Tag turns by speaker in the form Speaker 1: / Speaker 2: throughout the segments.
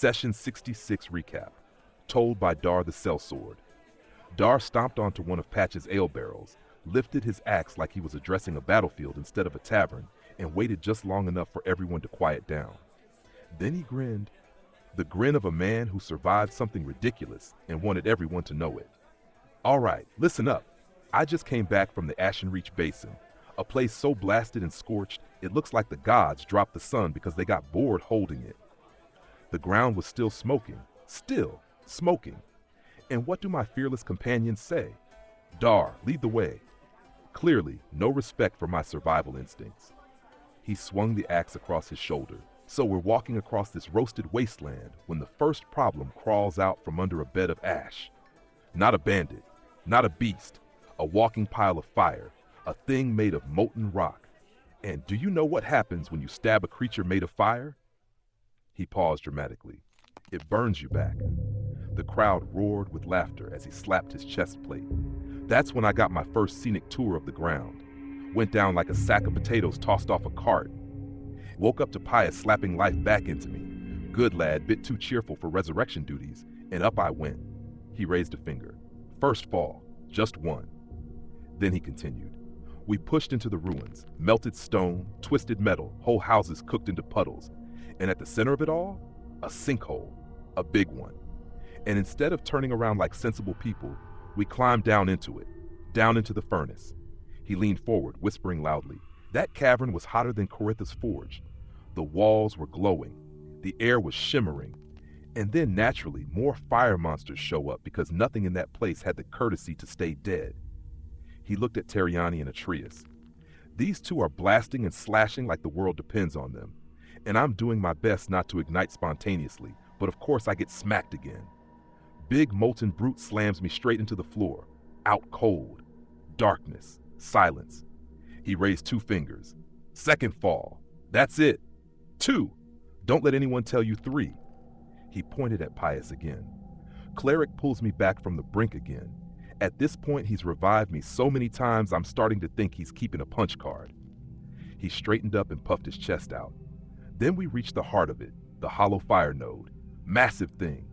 Speaker 1: Session 66 recap, told by Dar the Sellsword. Dar stomped onto one of Patch's ale barrels, lifted his axe like he was addressing a battlefield instead of a tavern, and waited just long enough for everyone to quiet down. Then he grinned, the grin of a man who survived something ridiculous and wanted everyone to know it. All right, listen up. I just came back from the Ashenreach Basin, a place so blasted and scorched it looks like the gods dropped the sun because they got bored holding it. The ground was still smoking. And what do my fearless companions say? Dar, lead the way. Clearly, no respect for my survival instincts. He swung the axe across his shoulder. So we're walking across this roasted wasteland when the first problem crawls out from under a bed of ash. Not a bandit, not a beast, a walking pile of fire, a thing made of molten rock. And do you know what happens when you stab a creature made of fire? He paused dramatically. It burns you back. The crowd roared with laughter as he slapped his chest plate. That's when I got my first scenic tour of the ground. Went down like a sack of potatoes tossed off a cart. Woke up to Pius slapping life back into me. Good lad, bit too cheerful for resurrection duties, and up I went. He raised a finger. First fall, just one. Then he continued. We pushed into the ruins, melted stone, twisted metal, whole houses cooked into puddles. And at the center of it all, a sinkhole, a big one. And instead of turning around like sensible people, we climbed down into it, down into the furnace. He leaned forward, whispering loudly. That cavern was hotter than Corytha's forge. The walls were glowing. The air was shimmering. And then naturally, more fire monsters show up because nothing in that place had the courtesy to stay dead. He looked at Terriani and Atreus. These two are blasting and slashing like the world depends on them. And I'm doing my best not to ignite spontaneously, but of course I get smacked again. Big molten brute slams me straight into the floor. Out cold. Darkness. Silence. He raised 2 fingers. Second fall. That's it. 2. Don't let anyone tell you 3. He pointed at Pius again. Cleric pulls me back from the brink again. At this point, he's revived me so many times I'm starting to think he's keeping a punch card. He straightened up and puffed his chest out. Then we reached the heart of it, the hollow fire node. Massive thing.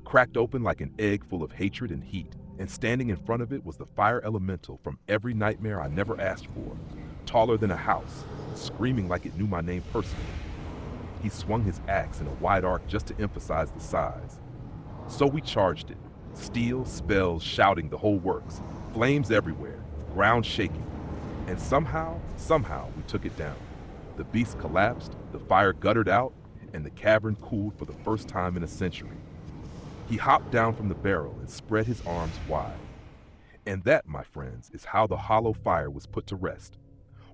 Speaker 1: Cracked open like an egg full of hatred and heat, and standing in front of it was the fire elemental from every nightmare I never asked for. Taller than a house, screaming like it knew my name personally. He swung his axe in a wide arc just to emphasize the size. So we charged it. Steel, spells, shouting, the whole works. Flames everywhere, ground shaking. And somehow we took it down. The beast collapsed, the fire guttered out, and the cavern cooled for the first time in a century. He hopped down from the barrel and spread his arms wide. And that, my friends, is how the hollow fire was put to rest.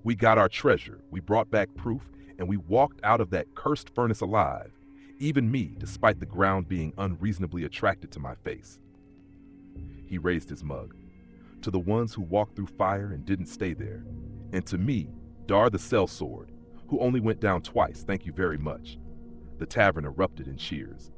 Speaker 1: We got our treasure, we brought back proof, and we walked out of that cursed furnace alive. Even me, despite the ground being unreasonably attracted to my face. He raised his mug. To the ones who walked through fire and didn't stay there. And to me, Dar the Sellsword, who only went down twice, thank you very much. The tavern erupted in cheers.